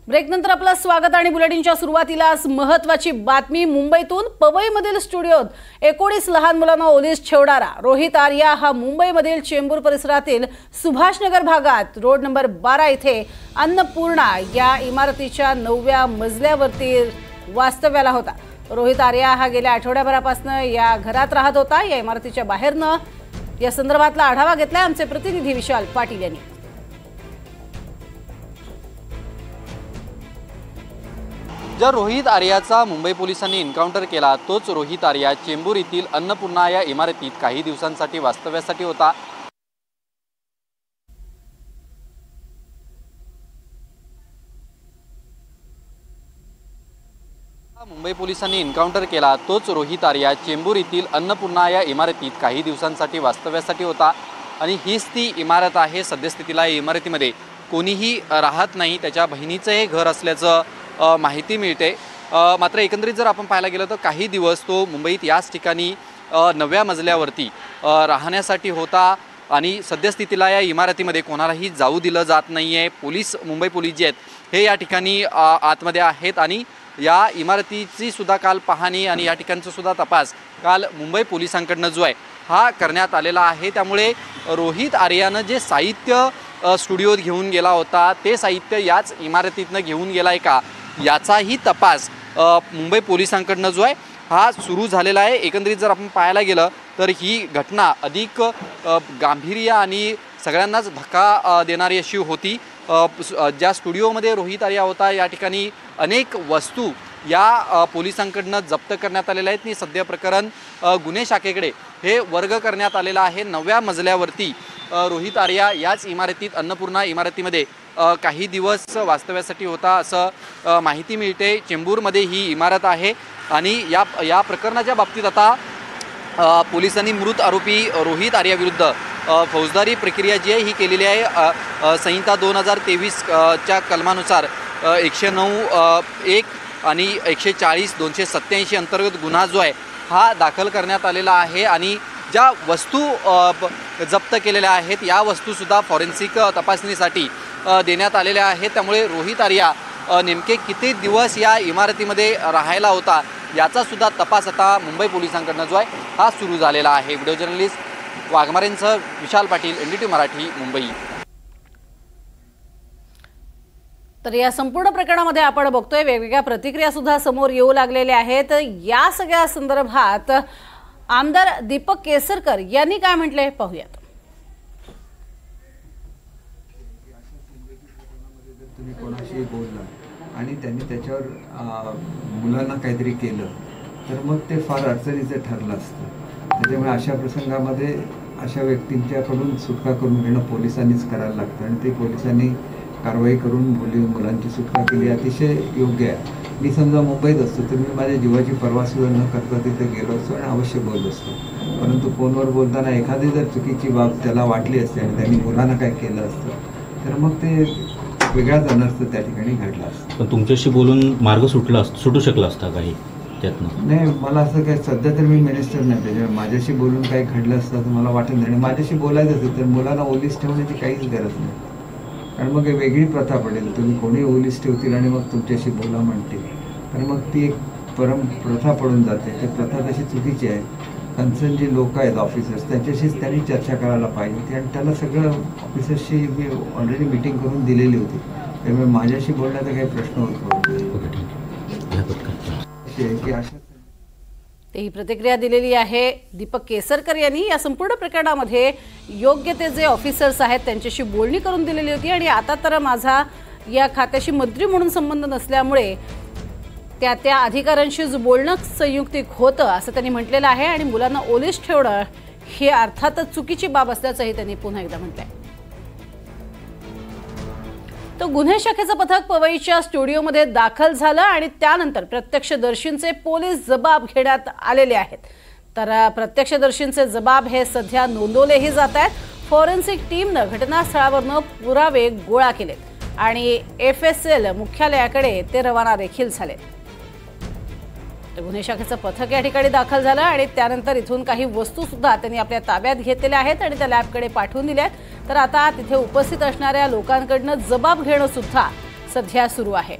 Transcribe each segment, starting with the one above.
ब्रेकनंतर आपलं स्वागत आणि बुलेटिनच्या सुरुवातीलाच महत्त्वाची बातमी मुंबईतून पवईमधील स्टुडिओत 19 लहान मुलांना ओलीस ठेवणारा रोहित आर्या हा मुंबईमधील चेंबूर परिसरातील सुभाषनगर भागात रोड नंबर 12 इथे अन्नपूर्णा या इमारतीच्या 9व्या मजल्यावरती वास्तव्याला होता। रोहित आर्या हा गेल्या आठवड्याभरापासून या घरात राहत होता। या इमारतीच्या बाहेरनं या संदर्भातला आढावा घेतलाय आमचे प्रतिनिधी विशाल पाटील यांनी। ज्या रोहित आर्याचा मुंबई पोलिसांनी एन्काउंटर केला तोच रोहित आर्या चेंबूर येथील अन्नपूर्णा या इमारतीत काही दिवसांसाठी वास्तव्यासाठी होता। मुंबई पोलिसांनी एन्काउंटर केला तोच रोहित आर्या चेंबूर येथील अन्नपूर्णा या इमारतीत काही दिवसांसाठी वास्तव्यासाठी होता आणि हीच ती इमारत आहे। सद्यस्थितीला या इमारतीमध्ये कोणीही राहत नाही। त्याच्या बहिणीचं हे घर असल्याचं माहिती मिळते। मात्र एकंदरीत जर आपण पाहायला गेलो तर काही दिवस तो मुंबईत याच ठिकाणी 9व्या मजल्यावरती राहण्यासाठी होता आणि सद्यस्थितीला या इमारतीमध्ये कोणालाही जाऊ दिलं जात नाहीये। मुंबई पोलीस जे आहेत हे या ठिकाणी आतमध्ये आहेत आणि या इमारतीची सुद्धा काल पाहणी आणि या ठिकाणचा सुद्धा तपास काल मुंबई पोलिसांकडून जो आहे हा करण्यात आलेला आहे। त्यामुळे रोहित आर्यानं जे साहित्य स्टुडिओत घेऊन गेला होता ते साहित्य याच इमारतीतनं घेऊन गेलाय का याचाही तपास मुंबई पोलिसांकडून जो आहे हा सुरू झालेला आहे। एकंदरीत जर आपण पाहायला गेलं तर ही घटना अधिक गांभीर्य आणि सगळ्यांनाच धक्का देणारी अशी होती। ज्या स्टुडिओमध्ये रोहित आर्या होता या ठिकाणी अनेक वस्तू या पोलिसांकडून जप्त करण्यात आलेल्या आहेत। सध्या प्रकरण गुन्हे शाखेकडे हे वर्ग करण्यात आलेलं आहे। 9व्या मजल्यावरती रोहित आर्या याच इमारतीत अन्नपूर्णा इमारतीमध्ये काही दिवस वास्तव्यासाठी होता असं माहिती मिळते। चेंबूरमध्ये ही इमारत आहे आणि या प्रकरणाच्या बाबतीत आता पोलिसांनी मृत आरोपी रोहित आर्या विरुद्ध फौजदारी प्रक्रिया जी आहे ही केलेली आहे। संहिता 2023 च्या कलमानुसार 109(1) आणि 140 287 अंतर्गत गुन्हा जो आहे हा दाखल करण्यात आलेला आहे आणि ज्या वस्तू जप्त केलेल्या आहेत या वस्तूसुद्धा फॉरेन्सिक तपासणीसाठी देण्यात आलेल्या आहेत। त्यामुळे रोहित आर्या नेमके किती दिवस या इमारतीमध्ये राहायला होता याचा सुद्धा तपास आता मुंबई पोलिसांकडून जो आहे हा सुरू झालेला आहे। Video journalist वाघमारेंसह Vishal Patil, NDTV Marathi, Mumbai. तर या संपूर्ण प्रकरणामध्ये आपण बघतोय वेगवेगळ्या प्रतिक्रिया सुद्धा समोर येऊ लागलेल्या आहेत। या सगळ्या संदर्भात आमदार दीपक केसरकर यांनी काय म्हटले पाहूयात। तुम्ही कोणाशी बोलला आणि त्यांनी त्याच्यावर मुलांना काहीतरी केलं तर मग ते फार अडचणीचं ठरलं असतं। त्याच्यामुळे अशा प्रसंगामध्ये अशा व्यक्तींच्याकडून सुटका करून घेणं पोलिसांनीच करायला लागतं आणि ते पोलिसांनी कारवाई करून मुलांची सुटका केली अतिशय योग्य आहे। मी समजा मुंबईत असतो तर मी माझ्या जीवाची पर्वासुद्धा न करता तिथे गेलो असतो आणि अवश्य बोललो असतो। परंतु फोनवर बोलताना एखादी जर चुकीची बाब त्याला वाटली असते आणि त्यांनी मुलांना काय केलं असतं तर मग ते वेगळाच अनर्थ त्या ठिकाणी घडला असतं। पण तुमच्याशी बोलून मार्ग सुटू शकला असता काही त्यातनं? नाही, मला असं काय सध्या तर मी मिनिस्टर नाही त्याच्यामुळे माझ्याशी बोलून काही घडलं असतं तर मला वाटत नाही। माझ्याशी बोलायचं असेल तर मुलांना ओलीस ठेवण्याची काहीच गरज नाही, कारण मग वेगळी प्रथा पडेल। तुम्ही कोणी ओलीस ठेवतील आणि मग तुमच्याशी बोला म्हणतील तर मग ती एक प्रथा पडून जाते। ती प्रथा तशी चुकीची आहे। कन्सर्न जे लोक आहेत ऑफिसर्स त्यांच्याशीच त्यांनी चर्चा करायला पाहिजे आणि त्याला सगळं ऑफिसर्सशी मी ऑलरेडी मीटिंग करून दिलेली होती। त्यामुळे माझ्याशी बोलण्याचा काही प्रश्न होत ही प्रतिक्रिया दिलेली आहे दीपक केसरकर यांनी। या संपूर्ण प्रकरणामध्ये योग्य ते जे ऑफिसर्स आहेत त्यांच्याशी बोलणी करून दिलेली होती आणि आता तर माझा या खात्याशी मंत्री म्हणून संबंध नसल्यामुळे त्या अधिकाऱ्यांशीच बोलणं संयुक्तिक होतं असं त्यांनी म्हटलेलं आहे आणि मुलांना ओलीस ठेवणं ही अर्थातच चुकीची बाब असल्याचंही त्यांनी पुन्हा एकदा म्हटलंय। तर गुन्हे शाखेचं पथक पवईच्या स्टुडिओमध्ये दाखल झालं आणि त्यानंतर प्रत्यक्षदर्शींचे पोलीस जबाब घेण्यात आलेले आहेत। तर प्रत्यक्षदर्शींचे जबाब हे सध्या नोंदवलेही जात आहेत। फॉरेन्सिक टीमनं घटनास्थळावरून पुरावे गोळा केलेत आणि FSL मुख्यालयाकडे ते रवाना देखील झाले। गुन्हे शाखेचं पथक या ठिकाणी दाखल झालं आणि त्यानंतर इथून काही वस्तू सुद्धा त्यांनी आपल्या ताब्यात घेतलेल्या आहेत आणि त्या लॅबकडे पाठवून दिल्या। तर आता तिथे उपस्थित असणाऱ्या लोकांकडून जबाब घेणं सुद्धा सध्या सुरू आहे।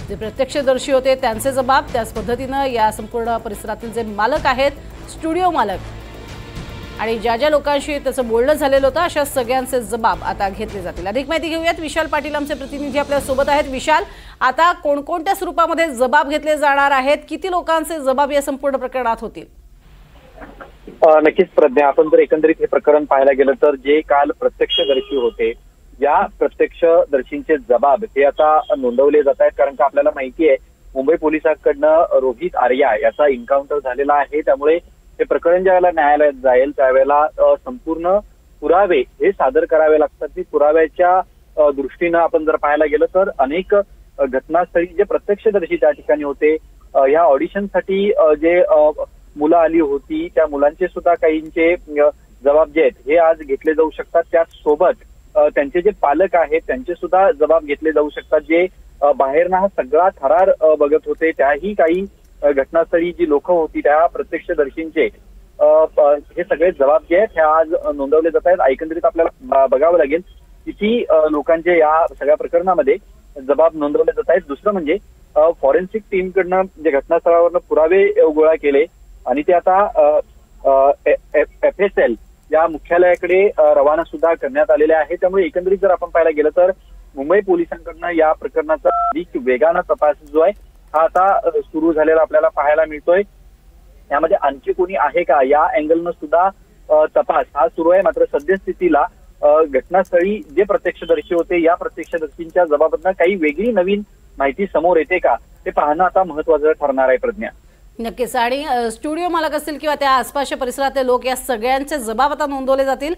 जे प्रत्यक्षदर्शी होते त्यांचे जबाब, त्याच पद्धतीनं या संपूर्ण परिसरातील जे मालक आहेत, स्टुडिओ मालक आणि ज्या ज्या लोकांशी त्याचं बोलणं झालेलं होतं, अशा सगळ्यांचे जबाब आता घेतले जातील। अधिक माहिती घेऊयात, विशाल पाटील आमचे प्रतिनिधी आपल्या सोबत आहेत। विशाल, आता कोणकोणत्या स्वरूपामध्ये जबाब घेतले जाणार आहेत, किती लोकांचे जबाब या संपूर्ण प्रकरणात होतील? नक्कीच प्रज्ञा, आपण जर एकंदरीत हे प्रकरण पाहायला गेलं तर जे काल प्रत्यक्षदर्शी होते, या प्रत्यक्षदर्शींचे जबाब हे आता नोंदवले जात आहेत। कारण का आपल्याला माहिती आहे, मुंबई पोलिसांकडनं रोहित आर्या याचा एन्काउंटर झालेला आहे। त्यामुळे हे प्रकरण ज्यावेळेला न्यायालयात जाईल त्यावेळेला संपूर्ण पुरावे हे सादर करावे लागतात। ती पुराव्याच्या दृष्टीनं आपण जर पाहायला गेलं तर अनेक घटनास्थळी जे प्रत्यक्षदर्शी त्या ठिकाणी होते, या ऑडिशनसाठी जे मुलं आली होती, त्या मुलांचे सुद्धा काहींचे जबाब जे आहेत हे आज घेतले जाऊ शकतात। त्याचसोबत त्यांचे जे पालक आहेत त्यांचे सुद्धा जबाब घेतले जाऊ शकतात। जे बाहेरनं हा सगळा थरार बघत होते, त्याही काही घटनास्थळी जी लोक होती त्या प्रत्यक्षदर्शींचे हे सगळे जबाब जे आहेत हे आज नोंदवले जात आहेत। एकंदरीत आपल्याला बघावं लागेल किती लोकांचे या सगळ्या प्रकरणामध्ये जबाब नोंदवले जात आहेत। दुसरं म्हणजे फॉरेन्सिक टीमकडनं जे घटनास्थळावरनं पुरावे गोळा केले आणि ते आता FSL या मुख्यालयाकडे रवाना सुद्धा करण्यात आलेले आहे। त्यामुळे एकंदरीत जर आपण पाहायला गेलं तर मुंबई पोलिसांकडनं या प्रकरणाचा अधिक वेगानं तपास जो आहे हा आता सुरू झालेला आपल्याला पाहायला मिळतोय। यामध्ये आणखी कोणी आहे का या अँगलनं सुद्धा तपास हा सुरू आहे। मात्र सद्यस्थितीला घटनास्थळी जे प्रत्यक्षदर्शी होते, या प्रत्यक्षदर्शींच्या जबाबातनं काही वेगळी नवीन माहिती समोर येते का ते पाहणं आता महत्त्वाचं ठरणार आहे प्रज्ञा। नक्कीच, आणि स्टुडिओ मालक असतील किंवा त्या आसपासच्या परिसरातले लोक, या सगळ्यांचे जबाब आता नोंदवले जातील।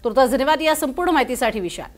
तुर्तास धन्यवाद या संपूर्ण माहितीसाठी विशाल।